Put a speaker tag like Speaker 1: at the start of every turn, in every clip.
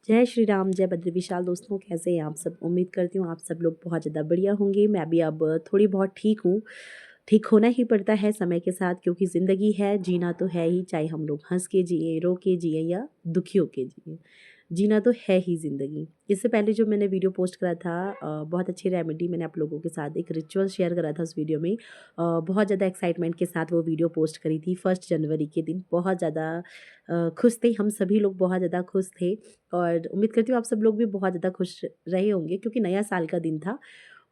Speaker 1: जय श्री राम, जय बद्री विशाल। दोस्तों, कैसे हैं आप सब? उम्मीद करती हूँ आप सब लोग बहुत ज़्यादा बढ़िया होंगे। मैं भी अब थोड़ी बहुत ठीक हूँ। ठीक होना ही पड़ता है समय के साथ, क्योंकि ज़िंदगी है, जीना तो है ही, चाहे हम लोग हँस के जिएँ, रो के जिएँ या दुखी होके जिएँ। जीना तो है ही ज़िंदगी। इससे पहले जो मैंने वीडियो पोस्ट करा था, बहुत अच्छी रेमेडी मैंने आप लोगों के साथ एक रिचुअल शेयर करा था उस वीडियो में। बहुत ज़्यादा एक्साइटमेंट के साथ वो वीडियो पोस्ट करी थी 1 जनवरी के दिन। बहुत ज़्यादा खुश थे, हम सभी लोग बहुत ज़्यादा खुश थे और उम्मीद करती हूँ आप सब लोग भी बहुत ज़्यादा खुश रहे होंगे, क्योंकि नया साल का दिन था।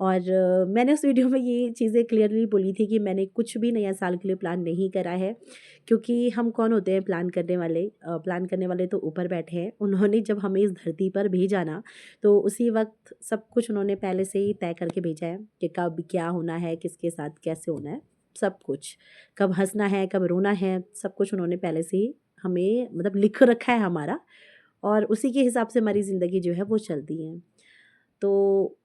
Speaker 1: और मैंने उस वीडियो में ये चीज़ें क्लियरली बोली थी कि मैंने कुछ भी नया साल के लिए प्लान नहीं करा है, क्योंकि हम कौन होते हैं प्लान करने वाले? प्लान करने वाले तो ऊपर बैठे हैं। उन्होंने जब हमें इस धरती पर भेजा ना, तो उसी वक़्त सब कुछ उन्होंने पहले से ही तय करके भेजा है कि कब क्या होना है, किसके साथ कैसे होना है, सब कुछ। कब हँसना है, कब रोना है, सब कुछ उन्होंने पहले से ही हमें मतलब लिख रखा है हमारा, और उसी के हिसाब से हमारी ज़िंदगी जो है वो चलती है। तो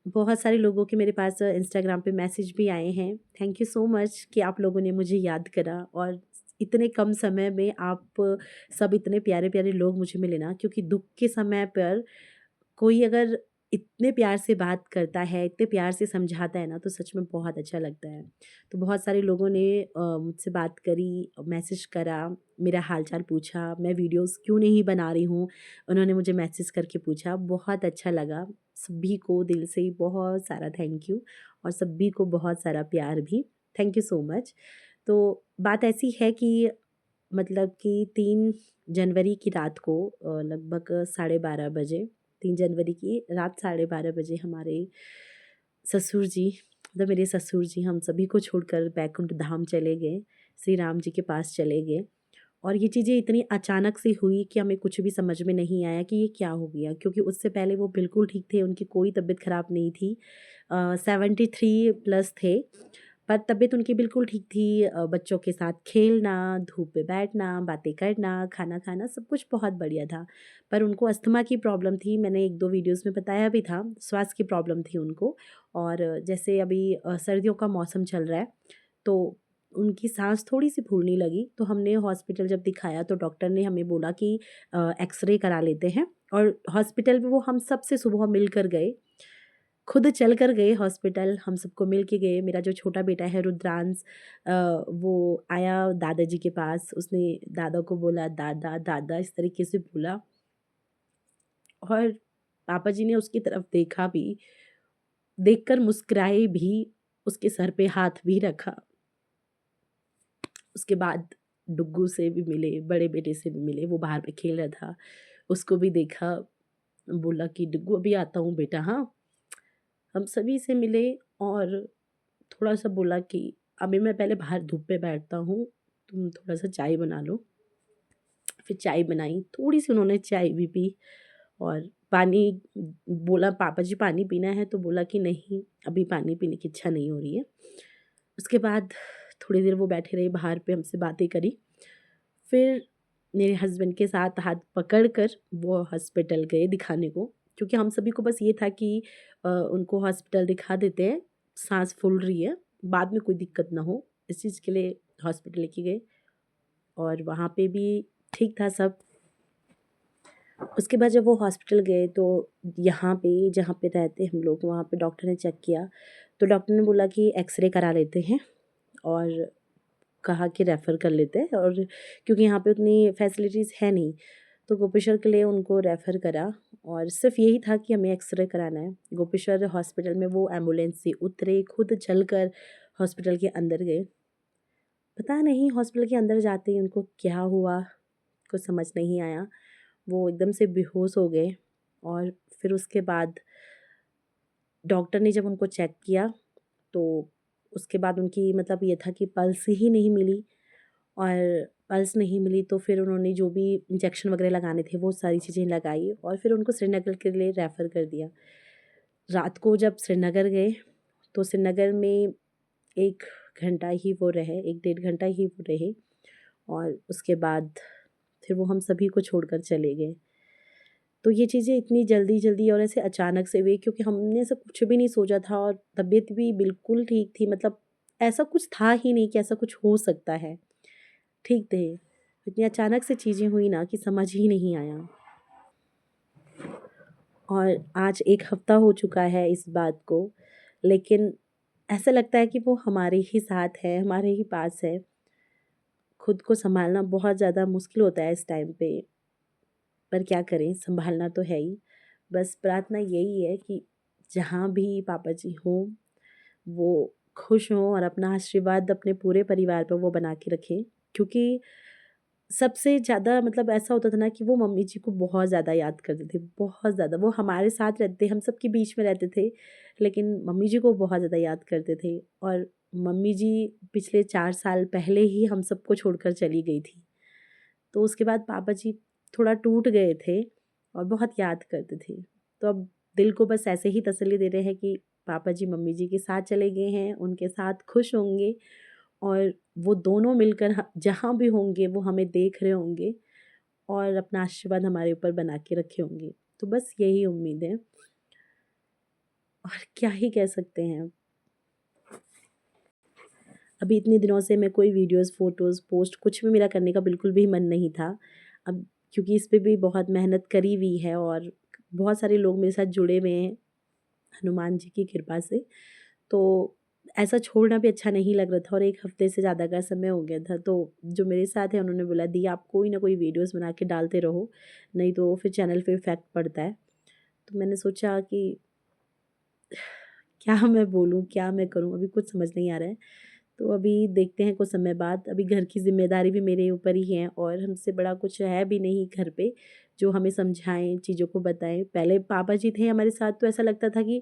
Speaker 1: बहुत सारे लोगों के मेरे पास इंस्टाग्राम पे मैसेज भी आए हैं। थैंक यू सो मच कि आप लोगों ने मुझे याद करा, और इतने कम समय में आप सब इतने प्यारे-प्यारे लोग मुझे मिले ना, क्योंकि दुःख के समय पर कोई अगर इतने प्यार से बात करता है, इतने प्यार से समझाता है ना, तो सच में बहुत अच्छा लगता है। तो बहुत सारे लोगों ने मुझसे बात करी, मैसेज करा, मेरा हाल-चाल पूछा, मैं वीडियोज़ क्यों नहीं बना रही हूँ, उन्होंने मुझे मैसेज करके पूछा, बहुत अच्छा लगा। सभी को दिल से ही बहुत सारा थैंक यू, और सभी को बहुत सारा प्यार भी। Thank you so much. तो बात ऐसी है कि मतलब कि 3 जनवरी की रात को लगभग 12:30 बजे, 3 जनवरी की रात 12:30 बजे हमारे ससुर जी, मतलब मेरे ससुर जी, हम सभी को छोड़कर बैकुंठ धाम चले गए, श्री राम जी के पास चले गए। और ये चीज़ें इतनी अचानक से हुई कि हमें कुछ भी समझ में नहीं आया कि ये क्या हो गया, क्योंकि उससे पहले वो बिल्कुल ठीक थे, उनकी कोई तबीयत ख़राब नहीं थी। 73 प्लस थे, पर तबीयत उनकी बिल्कुल ठीक थी। बच्चों के साथ खेलना, धूप में बैठना, बातें करना, खाना खाना, सब कुछ बहुत बढ़िया था। पर उनको अस्थमा की प्रॉब्लम थी, मैंने 1-2 वीडियोज़ में बताया भी था, श्वास की प्रॉब्लम थी उनको। और जैसे अभी सर्दियों का मौसम चल रहा है, तो उनकी साँस थोड़ी-सी फूलने लगी, तो हमने हॉस्पिटल जब दिखाया तो डॉक्टर ने हमें बोला कि एक्स-रे करा लेते हैं। और हॉस्पिटल में वो हम सबसे सुबह मिलकर गए, खुद चल कर गए हॉस्पिटल, हम सबको मिल के गए। मेरा जो छोटा बेटा है रुद्रांश, वो आया दादाजी के पास, उसने दादा को बोला दादा, दादा इस तरीके से बोला, और पापा जी ने उसकी तरफ देखा भी, देखकर मुस्कुराए भी, उसके सर पे हाथ भी रखा। उसके बाद डुग्गू से भी मिले, बड़े बेटे से भी मिले, वो बाहर पे खेल रहा था, उसको भी देखा, बोला कि डुग्गू अभी आता हूँ बेटा, हाँ। हम सभी से मिले, और थोड़ा-सा बोला कि अभी मैं पहले बाहर धूप पे बैठता हूँ, तुम थोड़ा-सा चाय बना लो। फिर चाय बनाई, थोड़ी-सी उन्होंने चाय भी पी, और पानी बोला पापा जी पानी पीना है? तो बोला कि नहीं, अभी पानी पीने की इच्छा नहीं हो रही है। उसके बाद थोड़ी देर वो बैठे रहे बाहर पे, हमसे बातें करी। फिर मेरे हस्बैंड के साथ हाथ पकड़ कर वो हॉस्पिटल गए दिखाने को, क्योंकि हम सभी को बस ये था कि उनको हॉस्पिटल दिखा देते हैं, साँस फूल रही है, बाद में कोई दिक्कत ना हो, इस चीज़ के लिए हॉस्पिटल लेके गए, और वहाँ पे भी ठीक था सब। उसके बाद जब वो हॉस्पिटल गए, तो यहाँ पे जहाँ पे रहते हम लोग, वहाँ पे डॉक्टर ने चेक किया, तो डॉक्टर ने बोला कि एक्स-रे करा लेते हैं, और कहा कि रेफ़र कर लेते हैं, और क्योंकि यहाँ पे उतनी फैसिलिटीज़ है नहीं, तो गोपेश्वर के लिए उनको रेफ़र करा, और सिर्फ़ यही था कि हमें एक्स-रे कराना है। गोपेश्वर हॉस्पिटल में वो एम्बुलेंस से उतरे, खुद चलकर हॉस्पिटल के अंदर गए। पता नहीं हॉस्पिटल के अंदर जाते ही उनको क्या हुआ, कुछ समझ नहीं आया। वो एकदम से बेहोश हो गए, और फिर उसके बाद डॉक्टर ने जब उनको चेक किया, तो उसके बाद उनकी मतलब ये था कि पल्स ही नहीं मिली, और पल्स नहीं मिली तो फिर उन्होंने जो भी इंजेक्शन वगैरह लगाने थे वो सारी चीज़ें लगाई, और फिर उनको श्रीनगर के लिए रेफ़र कर दिया। रात को जब श्रीनगर गए, तो श्रीनगर में 1 घंटा ही वो रहे, 1 डेढ़ घंटा ही वो रहे, और उसके बाद फिर वो हम सभी को छोड़कर चले गए। तो ये चीज़ें इतनी जल्दी-जल्दी और ऐसे अचानक से हुई, क्योंकि हमने ऐसा कुछ भी नहीं सोचा था, और तबीयत भी बिल्कुल ठीक थी, मतलब ऐसा कुछ था ही नहीं कि ऐसा कुछ हो सकता है। ठीक थे। इतनी अचानक से चीज़ें हुई ना कि समझ ही नहीं आया। और आज 1 हफ़्ता हो चुका है इस बात को, लेकिन ऐसा लगता है कि वो हमारे ही साथ है, हमारे ही पास है। खुद को सँभालना बहुत ज़्यादा मुश्किल होता है इस टाइम पे, पर क्या करें, सँभालना तो है ही। बस प्रार्थना यही है कि जहाँ भी पापा जी हों, वो खुश हों और अपना आशीर्वाद अपने पूरे परिवार पे वो बना के रखें। क्योंकि सबसे ज़्यादा मतलब ऐसा होता था ना कि वो मम्मी जी को बहुत ज़्यादा याद करते थे, बहुत ज़्यादा। वो हमारे साथ रहते, हम सबके बीच में रहते थे, लेकिन मम्मी जी को बहुत ज़्यादा याद करते थे। और मम्मी जी पिछले 4 साल पहले ही हम सबको छोड़कर चली गई थी। तो उसके बाद पापा जी थोड़ा टूट गए थे और बहुत याद करते थे। तो अब दिल को बस ऐसे ही तसल्ली दे रहे हैं कि पापा जी मम्मी जी के साथ चले गए हैं, उनके साथ खुश होंगे और वो दोनों मिलकर जहाँ भी होंगे वो हमें देख रहे होंगे और अपना आशीर्वाद हमारे ऊपर बना के रखे होंगे। तो बस यही उम्मीद है और क्या ही कह सकते हैं। अभी इतने दिनों से मैं कोई वीडियोज़, फ़ोटोज़, पोस्ट कुछ भी मेरा करने का बिल्कुल भी मन नहीं था। अब क्योंकि इस पे भी बहुत मेहनत करी हुई है और बहुत सारे लोग मेरे साथ जुड़े हुए हैं, हनुमान जी की कृपा से। तो ऐसा छोड़ना भी अच्छा नहीं लग रहा था और 1 हफ़्ते से ज़्यादा का समय हो गया था। तो जो मेरे साथ हैं उन्होंने बोला, दी आप कोई ना कोई वीडियोज़ बना के डालते रहो, नहीं तो फिर चैनल पे इफ़ेक्ट पड़ता है। तो मैंने सोचा कि क्या मैं बोलूँ, क्या मैं करूँ? अभी कुछ समझ नहीं आ रहा है। तो अभी देखते हैं कुछ समय बाद। अभी घर की ज़िम्मेदारी भी मेरे ऊपर ही है और हमसे बड़ा कुछ है भी नहीं घर पे, जो हमें समझाएँ, चीज़ों को बताएँ। पहले पापा जी थे हमारे साथ तो ऐसा लगता था कि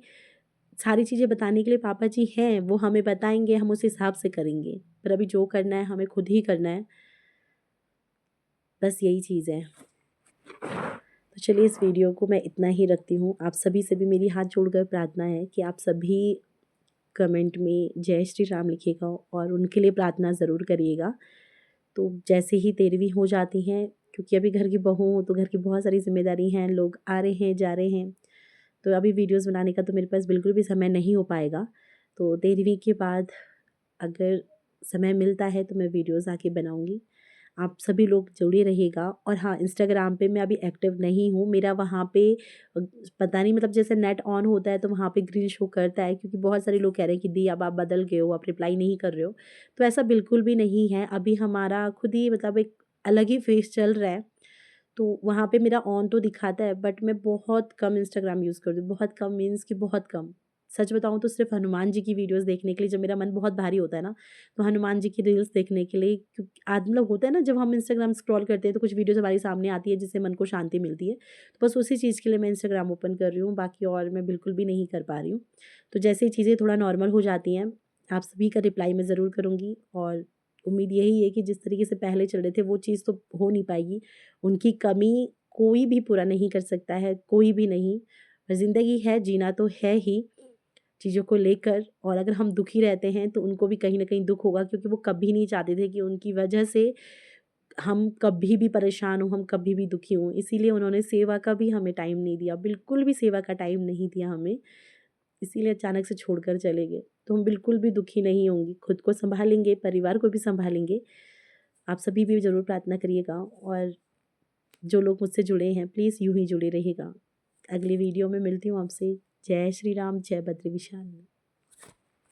Speaker 1: सारी चीज़ें बताने के लिए पापा जी हैं, वो हमें बताएँगे, हम उस हिसाब से करेंगे। पर अभी जो करना है हमें खुद ही करना है, बस यही चीज़ है। तो चलिए इस वीडियो को मैं इतना ही रखती हूँ। आप सभी से भी मेरी हाथ जोड़कर प्रार्थना है कि आप सभी कमेंट में जय श्री राम लिखिएगा और उनके लिए प्रार्थना ज़रूर करिएगा। तो जैसे ही 13वीं हो जाती हैं, क्योंकि अभी घर की बहू हूँ तो घर की बहुत सारी ज़िम्मेदारी हैं, लोग आ रहे हैं, जा रहे हैं। तो अभी वीडियोज़ बनाने का तो मेरे पास बिल्कुल भी समय नहीं हो पाएगा। तो 13वीं के बाद अगर समय मिलता है तो मैं वीडियोज़ आके बनाऊँगी। आप सभी लोग जुड़े रहिएगा और हाँ, इंस्टाग्राम पे मैं अभी एक्टिव नहीं हूँ। मेरा वहाँ पे पता नहीं मतलब जैसे नेट ऑन होता है तो वहाँ पे ग्रीन शो करता है, क्योंकि बहुत सारे लोग कह रहे हैं कि दी अब आप बदल गए हो, आप रिप्लाई नहीं कर रहे हो। तो ऐसा बिल्कुल भी नहीं है। अभी हमारा खुद ही मतलब एक अलग ही फ़ेज़ चल रहा है। तो वहाँ पे मेरा ऑन तो दिखाता है, बट मैं बहुत कम इंस्टाग्राम यूज़ करती हूँ, बहुत कम मीन्स कि बहुत कम। सच बताऊँ तो सिर्फ़ हनुमान जी की वीडियोज़ देखने के लिए, जब मेरा मन बहुत भारी होता है ना, तो हनुमान जी की रील्स देखने के लिए, क्योंकि मतलब होता है ना जब हम इंस्टाग्राम स्क्रॉल करते हैं तो कुछ वीडियोज़ हमारे सामने आती है जिससे मन को शांति मिलती है। तो बस उसी चीज़ के लिए मैं इंस्टाग्राम ओपन कर रही हूँ, बाकी और मैं बिल्कुल भी नहीं कर पा रही हूँ। तो जैसे ही चीज़ें थोड़ा नॉर्मल हो जाती हैं, आप सभी का रिप्लाई मैं ज़रूर करूँगी और उम्मीद यही है कि जिस तरीके से पहले चल रहे थे वो चीज़ तो हो नहीं पाएगी। उनकी कमी कोई भी पूरा नहीं कर सकता है, कोई भी नहीं। और ज़िंदगी है, जीना तो है ही चीज़ों को लेकर, और अगर हम दुखी रहते हैं तो उनको भी कहीं न कहीं दुःख होगा, क्योंकि वो कभी नहीं चाहते थे कि उनकी वजह से हम कभी भी परेशान हों, हम कभी भी दुखी हों। इसीलिए उन्होंने सेवा का भी हमें टाइम नहीं दिया, बिल्कुल भी सेवा का टाइम नहीं दिया हमें। इसीलिए अचानक से छोड़कर चले गए। तो हम बिल्कुल भी दुखी नहीं होंगे, खुद को सँभालेंगे, परिवार को भी सँभालेंगे। आप सभी भी ज़रूर प्रार्थना करिएगा और जो लोग मुझसे जुड़े हैं प्लीज़ यूँ ही जुड़े रहिएगा। अगली वीडियो में मिलती हूँ आपसे। जय श्री राम, जय बद्री विशाल।